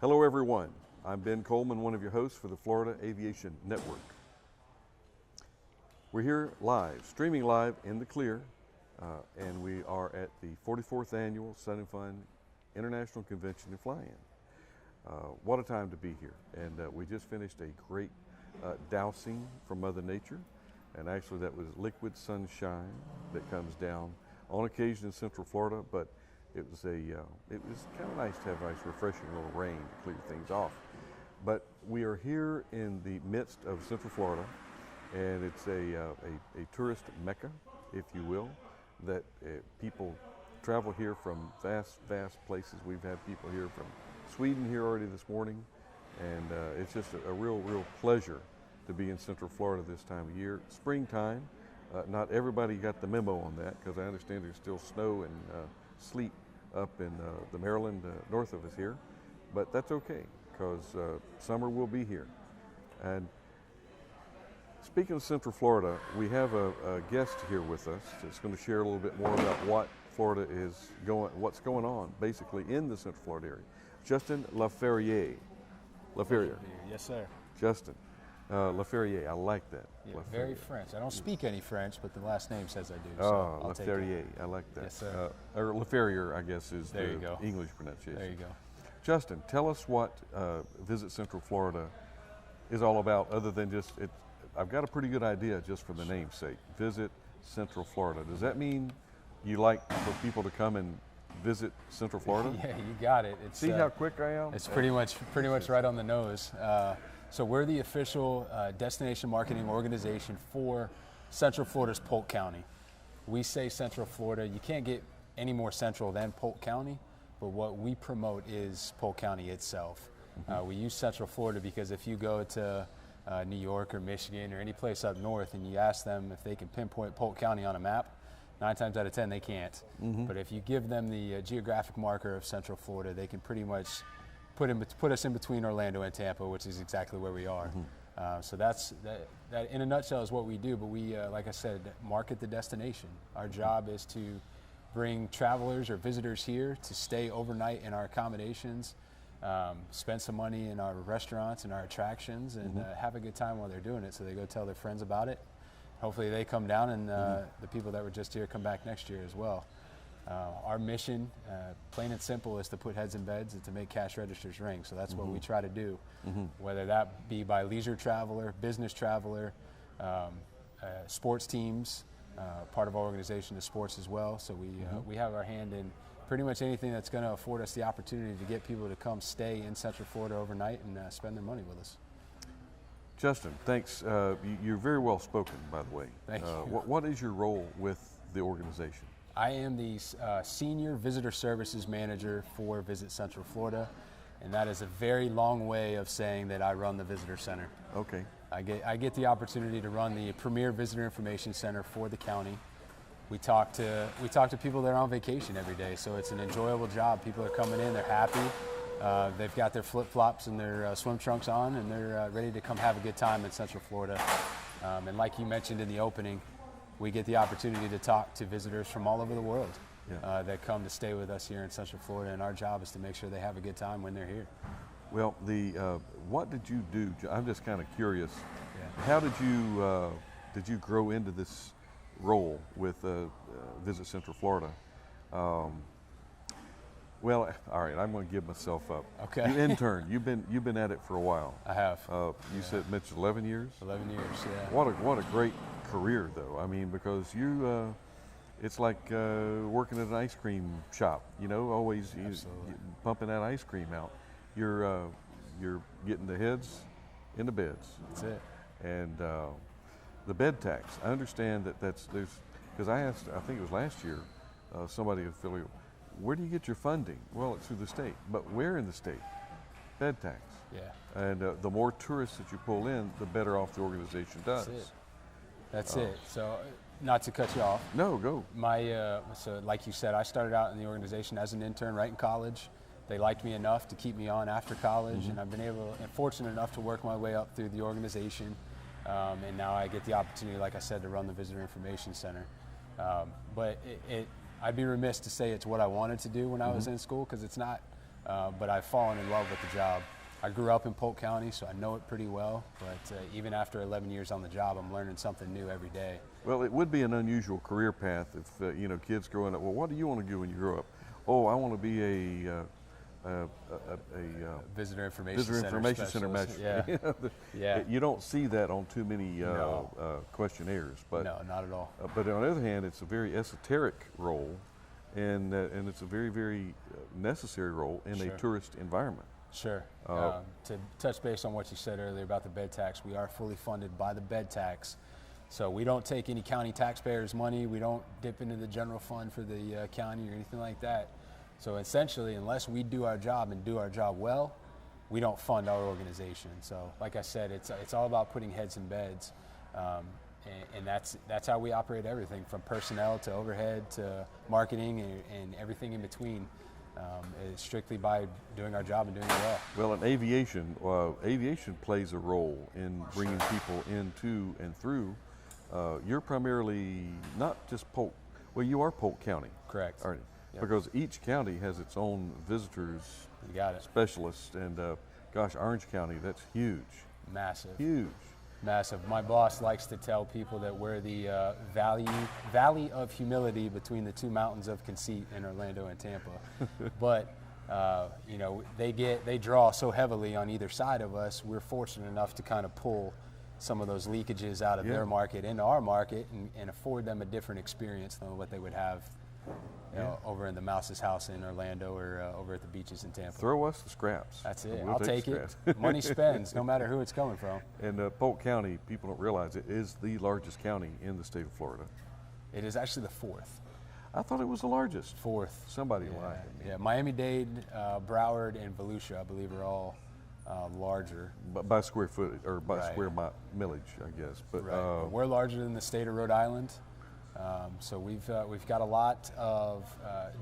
Hello everyone, I'm Ben Coleman, one of your hosts for the Florida Aviation Network. We're here live, streaming live in the clear, and we are at the 44th Annual Sun and Fun International Convention and Fly-In. What a time to be here, and we just finished a great dousing from Mother Nature, and actually that was liquid sunshine that comes down on occasion in Central Florida, but it was kind of nice to have a nice refreshing little rain to clear things off. But we are here in the midst of Central Florida, and it's a tourist mecca, if you will, that people travel here from vast places. We've had people here from Sweden here already this morning, and it's just a real pleasure to be in Central Florida this time of year. Springtime, not everybody got the memo on that, because I understand there's still snow and sleet up in the Maryland north of us here, but that's okay, because summer will be here. And speaking of Central Florida, we have a guest here with us that's going to share a little bit more about what's going on basically in the Central Florida area. Justin LaFerriere. LaFerriere. Yes, sir. Justin LaFerriere, I like that. Yeah, very French. I don't speak any French, but the last name says I do. So I'll LaFerriere, I like that. Yes, sir. Or LaFerriere, I guess, is there the English pronunciation. There you go. Justin, tell us what Visit Central Florida is all about, other than just it. I've got a pretty good idea just for the name's sake. Visit Central Florida. Does that mean you like for people to come and visit Central Florida? Yeah, you got it. See how quick I am? It's pretty much right on the nose. So we're the official destination marketing organization for Central Florida's Polk County. We say Central Florida, you can't get any more central than Polk County, but what we promote is Polk County itself. Mm-hmm. We use Central Florida because if you go to New York or Michigan or any place up north and you ask them if they can pinpoint Polk County on a map, 9 times out of 10 they can't. Mm-hmm. But if you give them the geographic marker of Central Florida, they can pretty much put us in between Orlando and Tampa, which is exactly where we are. Mm-hmm. So that in a nutshell is what we do, but we, like I said, market the destination. Our job is to bring travelers or visitors here to stay overnight in our accommodations, spend some money in our restaurants and our attractions, and have a good time while they're doing it, so they go tell their friends about it. Hopefully they come down, and the people that were just here come back next year as well. Our mission, plain and simple, is to put heads in beds and to make cash registers ring. So that's what we try to do, whether that be by leisure traveler, business traveler, sports teams. Part of our organization is sports as well. So we have our hand in pretty much anything that's going to afford us the opportunity to get people to come stay in Central Florida overnight and spend their money with us. Justin, thanks. You're very well spoken, by the way. Thank you. What is your role with the organization? I am the Senior Visitor Services Manager for Visit Central Florida, and that is a very long way of saying that I run the Visitor Center. Okay. I get the opportunity to run the premier visitor information center for the county. We talk to people that are on vacation every day, so it's an enjoyable job. People are coming in, they're happy. They've got their flip-flops and their swim trunks on, and they're ready to come have a good time in Central Florida. And like you mentioned in the opening, we get the opportunity to talk to visitors from all over the world that come to stay with us here in Central Florida, and our job is to make sure they have a good time when they're here. Well, what did you do? I'm just kind of curious. Yeah. How did you grow into this role with Visit Central Florida? Well, all right, I'm going to give myself up. Okay. You interned. You've been at it for a while. I have. You said mentioned 11 years. 11 years. Yeah. What a great career, though. I mean, because it's like working at an ice cream shop. You know, always pumping that ice cream out. You're getting the heads in the beds. That's it. And the bed tax. I understand there's because I asked, I think it was last year, somebody in Philly, where do you get your funding? Well, it's through the state. But where in the state? Bed tax. Yeah. And the more tourists that you pull in, the better off the organization does. That's it. So, not to cut you off. No, go. So like you said, I started out in the organization as an intern right in college. They liked me enough to keep me on after college, and I've been fortunate enough to work my way up through the organization. And now I get the opportunity, like I said, to run the Visitor Information Center. But I'd be remiss to say it's what I wanted to do when I was in school, because it's not but I've fallen in love with the job. I grew up in Polk County, so I know it pretty well, but even after 11 years on the job, I'm learning something new every day. Well, it would be an unusual career path if, you know, kids growing up, well, what do you want to do when you grow up? Oh, I want to be a visitor information center manager. Yeah. You know, Yeah. You don't see that on too many questionnaires. But, no, not at all. But on the other hand, it's a very esoteric role, and it's a very, very necessary role in a tourist environment. Sure. To touch base on what you said earlier about the bed tax, we are fully funded by the bed tax. So we don't take any county taxpayers' money. We don't dip into the general fund for the county or anything like that. So essentially, unless we do our job and do our job well, we don't fund our organization. So like I said, it's all about putting heads in beds. And that's how we operate everything from personnel to overhead to marketing and everything in between. It's strictly by doing our job and doing it well. Well, in aviation, aviation plays a role in bringing people into and through. You're primarily not just Polk, well, you are Polk County. Correct. Aren't you? Yep. Because each county has its own visitors specialist, and gosh, Orange County, that's huge. Massive. Huge. Massive. My boss likes to tell people that we're the valley of humility between the two mountains of conceit in Orlando and Tampa. But you know, they draw so heavily on either side of us. We're fortunate enough to kind of pull some of those leakages out of their market into our market and afford them a different experience than what they would have you know, over in the Mouse's house in Orlando or over at the beaches in Tampa. Throw us the scraps. That's it. I'll take it. Money spends, no matter who it's coming from. And Polk County, people don't realize it is the largest county in the state of Florida. It is actually the fourth. I thought it was the largest. Fourth. Somebody lied. Yeah, Miami-Dade, Broward, and Volusia, I believe, are all larger. By square foot or by square millage, I guess. But we're larger than the state of Rhode Island. So we've got a lot of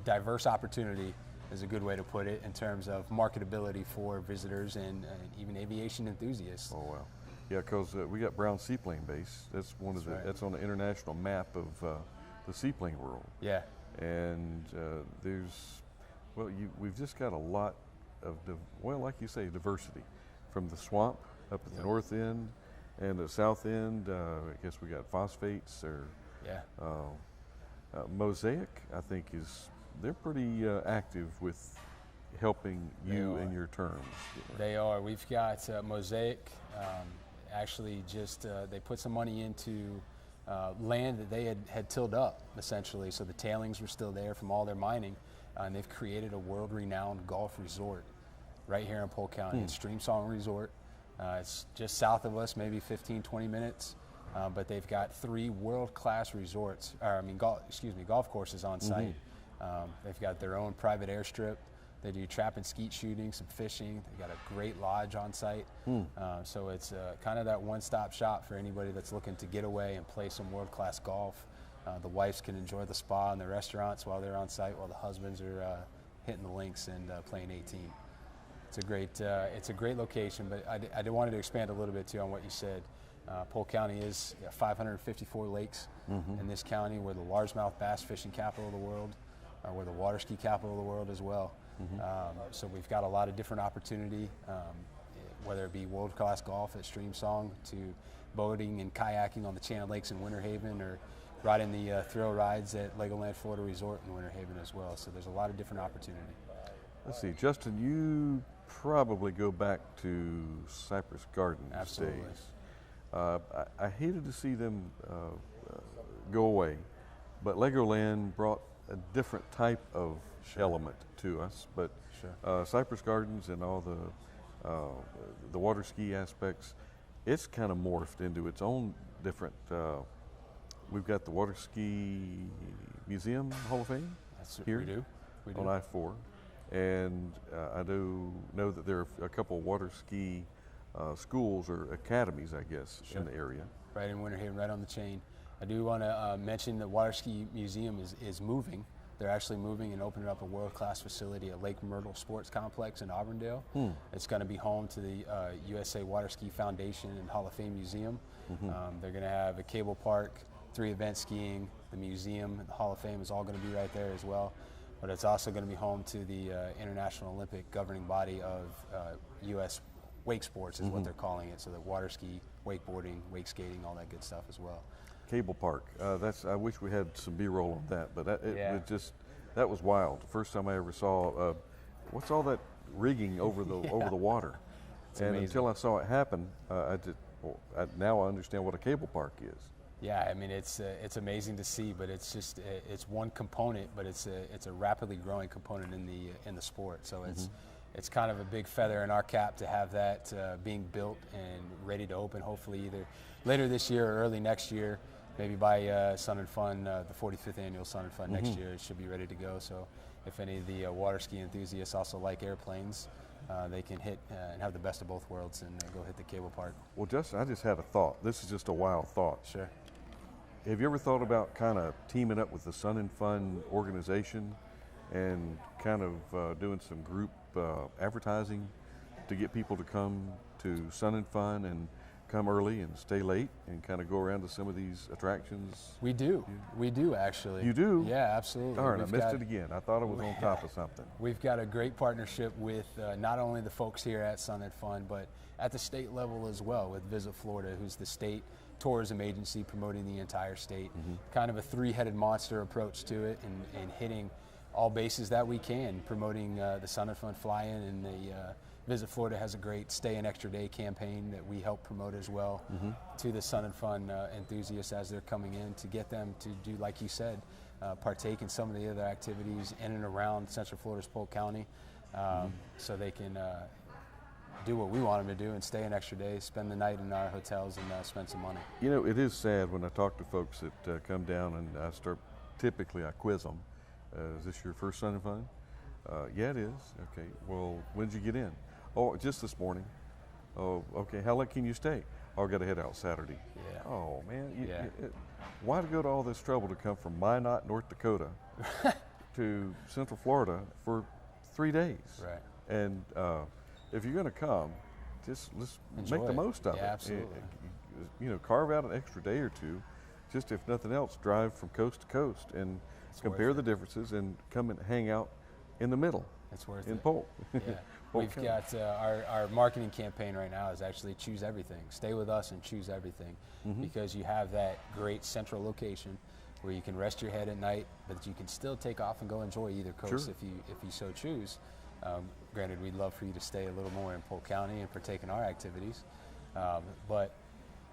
diverse opportunity, is a good way to put it, in terms of marketability for visitors and even aviation enthusiasts. Oh wow, yeah, because we got Brown Seaplane Base. That's one of that's on the international map of the seaplane world. Yeah, and we've just got a lot of like you say, diversity, from the swamp up at the north end and the south end. I guess we got phosphates or. Yeah. Mosaic, I think, they're pretty active with helping you in your terms. They are. We've got Mosaic. Actually, just they put some money into land that they had tilled up, essentially. So the tailings were still there from all their mining, and they've created a world-renowned golf resort right here in Polk County. It's Streamsong Resort. It's just south of us, maybe 15, 20 minutes. But they've got 3 world-class resorts, golf courses on site. They've got their own private airstrip. They do trap and skeet shooting, some fishing. They've got a great lodge on site. So it's kind of that one-stop shop for anybody that's looking to get away and play some world-class golf. The wives can enjoy the spa and the restaurants while they're on site, while the husbands are hitting the links and playing 18. It's a great location, but I wanted to expand a little bit too on what you said. Polk County is 554 lakes in this county. We're the largemouth bass fishing capital of the world. We're the water ski capital of the world as well. So we've got a lot of different opportunity, whether it be world-class golf at Streamsong, to boating and kayaking on the Channel Lakes in Winter Haven, or riding the thrill rides at Legoland Florida Resort in Winter Haven as well. So there's a lot of different opportunity. Let's see, Justin, you probably go back to Cypress Gardens Absolutely. days. I hated to see them go away, but Legoland brought a different type of element to us. But Cypress Gardens and all the water ski aspects, it's kind of morphed into its own different. We've got the Water Ski Museum Hall of Fame here. We do. On I-4, and I do know that there are a couple of water ski schools or academies, I guess, in the area. Right in Winter Haven, right on the chain. I do want to mention the Water Ski Museum is moving. They're actually moving and opening up a world-class facility at Lake Myrtle Sports Complex in Auburndale. It's going to be home to the USA Water Ski Foundation and Hall of Fame Museum. They're going to have a cable park, 3 events skiing, the museum, and the Hall of Fame is all going to be right there as well. but it's also going to be home to the International Olympic governing body of U.S. wake sports is what they're calling it. So the water ski, wakeboarding, wake skating, all that good stuff as well. Cable park. I wish we had some B-roll on that, but that was wild. The first time I ever saw, what's all that rigging over the over the water? And amazing. Until I saw it happen, now I understand what a cable park is. Yeah, I mean it's amazing to see, but it's just it's one component, but it's a rapidly growing component in the sport. So it's kind of a big feather in our cap to have that being built and ready to open. Hopefully either later this year or early next year, maybe by Sun and Fun, the 45th annual Sun and Fun next year, it should be ready to go. So if any of the water ski enthusiasts also like airplanes, they can hit and have the best of both worlds and go hit the cable park. Well, Justin, I just had a thought. This is just a wild thought. Sure. Have you ever thought about kind of teaming up with the Sun and Fun organization and kind of doing some group advertising to get people to come to Sun and Fun and come early and stay late and kind of go around to some of these attractions? We do. We do, actually. You do? Yeah, absolutely. Darn, I missed it again. I thought I was on top of something. We've got a great partnership with not only the folks here at Sun and Fun, but at the state level as well with Visit Florida, who's the state tourism agency promoting the entire state. Kind of a three-headed monster approach to it and hitting all bases that we can, promoting the Sun and Fun fly-in, and the Visit Florida has a great Stay an Extra Day campaign that we help promote as well to the Sun and Fun enthusiasts as they're coming in, to get them to do, like you said, partake in some of the other activities in and around Central Florida's Polk County, so they can do what we want them to do and stay an extra day, spend the night in our hotels, and spend some money. You know, it is sad when I talk to folks that come down and typically I quiz them. Is this your first Sun and Fun? Yeah, it is. Okay, well, when did you get in? Oh, just this morning. Oh, okay, how late can you stay? Oh, I got to head out Saturday. Yeah. Oh, man. Why to go to all this trouble to come from Minot, North Dakota to Central Florida for 3 days? Right. And if you're going to come, let's enjoy make the most of it. Absolutely. You know, carve out an extra day or two. Just if nothing else, drive from coast to coast and compare the differences and come and hang out in the middle. It's worth in it. Polk. Yeah. We've got our marketing campaign right now is actually choose everything. Stay with us and choose everything, because you have that great central location where you can rest your head at night, but you can still take off and go enjoy either coast if you so choose. Granted, we'd love for you to stay a little more in Polk County and partake in our activities, but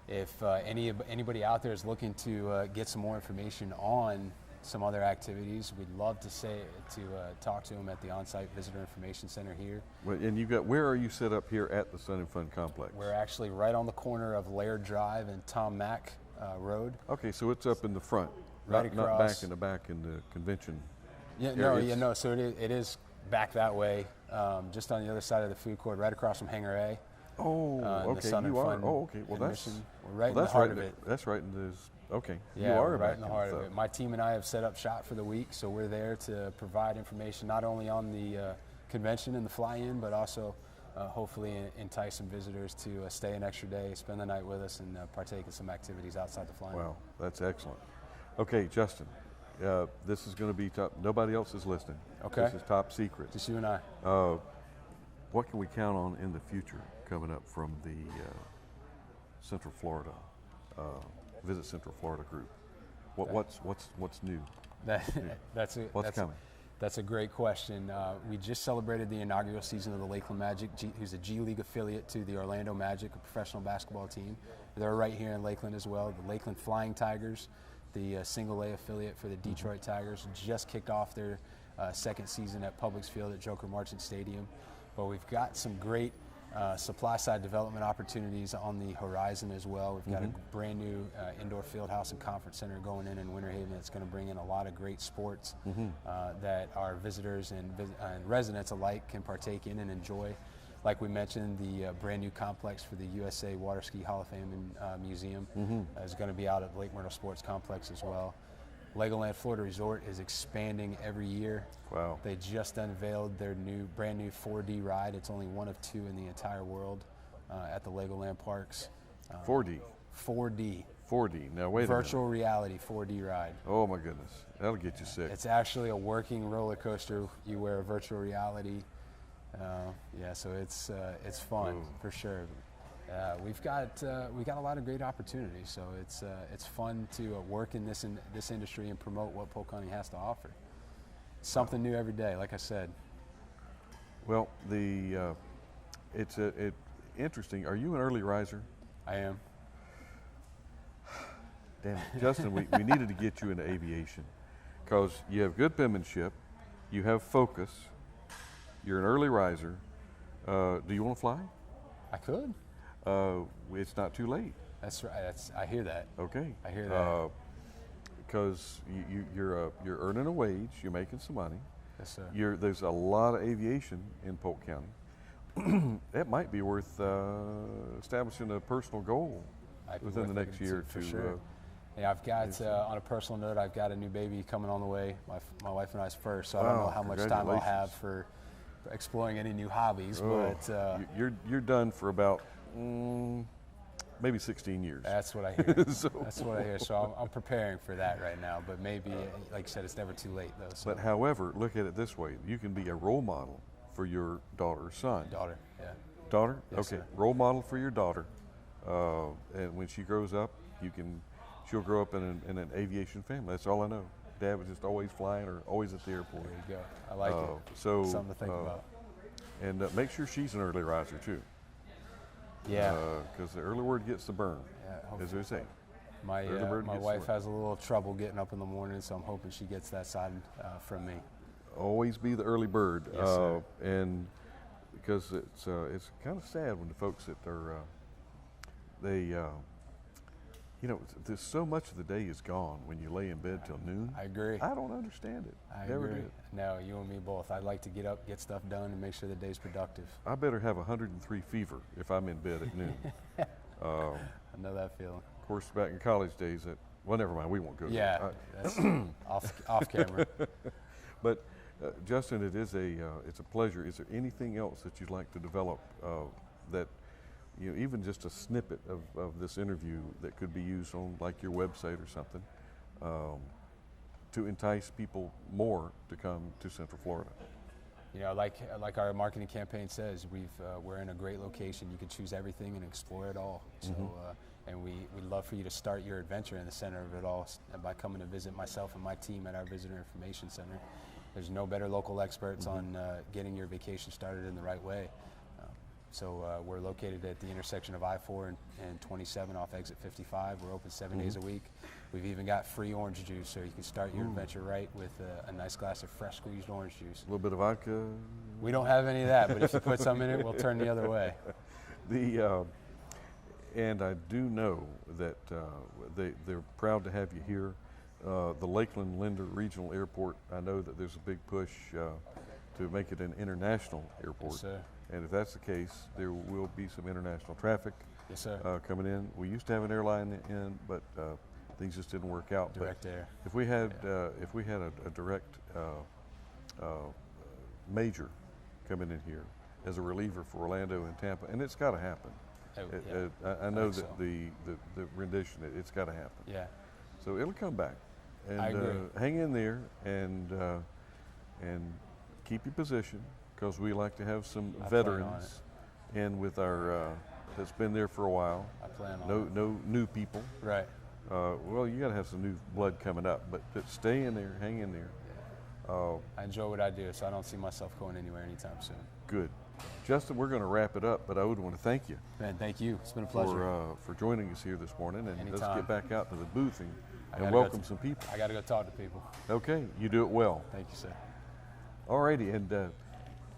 if anybody out there is looking to get some more information on some other activities, we'd love to talk to them at the on-site visitor information center here. Well, and where are you set up here at the Sun and Fun complex? We're actually right on the corner of Laird Drive and Tom Mack Road. Okay, so it's up in the front, right not across. back in the back in the convention. No. So it is back that way, just on the other side of the food court, right across from Hangar A. Oh, okay. You are. Oh, okay. Well, we're right in the heart of it. That's right in this. Okay. Yeah, you are we're right in the heart of it. My team and I have set up shop for the week, so we're there to provide information not only on the convention and the fly-in, but also hopefully entice some visitors to stay an extra day, spend the night with us, and partake in some activities outside the fly-in. Wow, that's excellent. Okay, Justin, this is going to be top. Nobody else is listening. Okay. This is top secret. Just you and I. What can we count on in the future coming up from the Central Florida Visit Central Florida group? What's new? What's coming? That's a great question. We just celebrated the inaugural season of the Lakeland Magic, who's a G League affiliate to the Orlando Magic, a professional basketball team. They're right here in Lakeland as well. The Lakeland Flying Tigers, the single A affiliate for the Detroit Tigers, just kicked off their second season at Publix Field at Joker Marchant Stadium. But we've got some great supply side development opportunities on the horizon as well. We've got a brand new indoor field house and conference center going in Winter Haven that's going to bring in a lot of great sports that our visitors and residents alike can partake in and enjoy. Like we mentioned, the brand new complex for the USA Water Ski Hall of Fame and Museum is going to be out at Lake Myrtle Sports Complex as well. Legoland Florida Resort is expanding every year. Wow. They just unveiled their brand new 4D ride. It's only one of two in the entire world at the Legoland parks. 4D. 4D. 4D. Now wait a minute. Virtual reality 4D ride. Oh my goodness, that'll get you sick. It's actually a working roller coaster. You wear a virtual reality. Yeah, so it's fun for sure. We got a lot of great opportunities, so it's fun to work in this industry and promote what Polk County has to offer. Something new every day, like I said. Well, it's interesting. Are you an early riser? I am. Damn it, Justin, we needed to get you into aviation because you have good penmanship, you have focus, you're an early riser. Do you want to fly? I could. It's not too late. That's right. I hear that. Okay. I hear that. Because you're earning a wage, you're making some money. Yes, sir. There's a lot of aviation in Polk County. That might be worth establishing a personal goal within the next year or two. For sure. Yeah, I've got on a personal note, I've got a new baby coming on the way. My wife and I's first, so I don't know how much time I'll have for exploring any new hobbies. But you're done for about maybe 16 years. That's what I hear. That's what I hear. So I'm preparing for that right now. But maybe, like you said, it's never too late though. So. But however, look at it this way: you can be a role model for your daughter or son. Daughter, yeah. Daughter? Yes, okay. Sir. Role model for your daughter, and when she grows up, she'll grow up in an aviation family. That's all I know. Dad was just always flying or always at the airport. There you go. I like it. So something to think about. And make sure she's an early riser too. Yeah. Because the early word gets the burn, as they say. My wife has a little trouble getting up in the morning, so I'm hoping she gets that side from me. Always be the early bird. Yes, sir. And because it's kind of sad when the folks that are there's so much of the day is gone when you lay in bed till noon. I agree. I don't understand it. I Never agree. did. No, you and me both. I'd like to get up, get stuff done, and make sure the day's productive. I better have 103 fever if I'm in bed at noon. I know that feeling. Of course, back in college days, well, never mind. We won't go there. Yeah, that's off camera. But Justin, it's a pleasure. Is there anything else that you'd like to develop that? Even just a snippet of this interview that could be used on like your website or something to entice people more to come to Central Florida. Like our marketing campaign says, we're in a great location. You can choose everything and explore it all. So, and we'd love for you to start your adventure in the center of it all by coming to visit myself and my team at our Visitor Information Center. There's no better local experts on getting your vacation started in the right way. So we're located at the intersection of I-4 and 27 off exit 55. We're open 7 days a week. We've even got free orange juice, so you can start your adventure right with a nice glass of fresh squeezed orange juice. A little bit of vodka? We don't have any of that, but if you put some in it, we'll turn the other way. And I do know that they're proud to have you here. The Lakeland Linder Regional Airport, I know that there's a big push to make it an international airport. Yes, sir. And if that's the case, there will be some international traffic coming in. We used to have an airline in, but things just didn't work out. Direct air. If we had a direct major coming in here as a reliever for Orlando and Tampa, and it's got to happen. I know that the rendition, it's got to happen. Yeah. So it'll come back, and I agree. hang in there and keep your position. Because we like to have some veterans in with our that's been there for a while. I plan on no new people. Right. Well, you got to have some new blood coming up, but stay in there, hang in there. I enjoy what I do, so I don't see myself going anywhere anytime soon. Good. Justin, we're going to wrap it up, but I would want to thank you. Ben, thank you. It's been a pleasure. For joining us here this morning, and Anytime. Let's get back out to the booth and welcome some people. I got to go talk to people. Okay, you do it well. Thank you, sir. All righty, and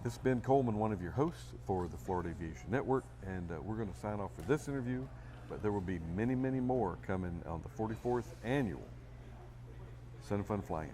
this is Ben Coleman, one of your hosts for the Florida Aviation Network, and we're going to sign off for this interview, but there will be many, many more coming on the 44th annual Sun and Fun Fly-In.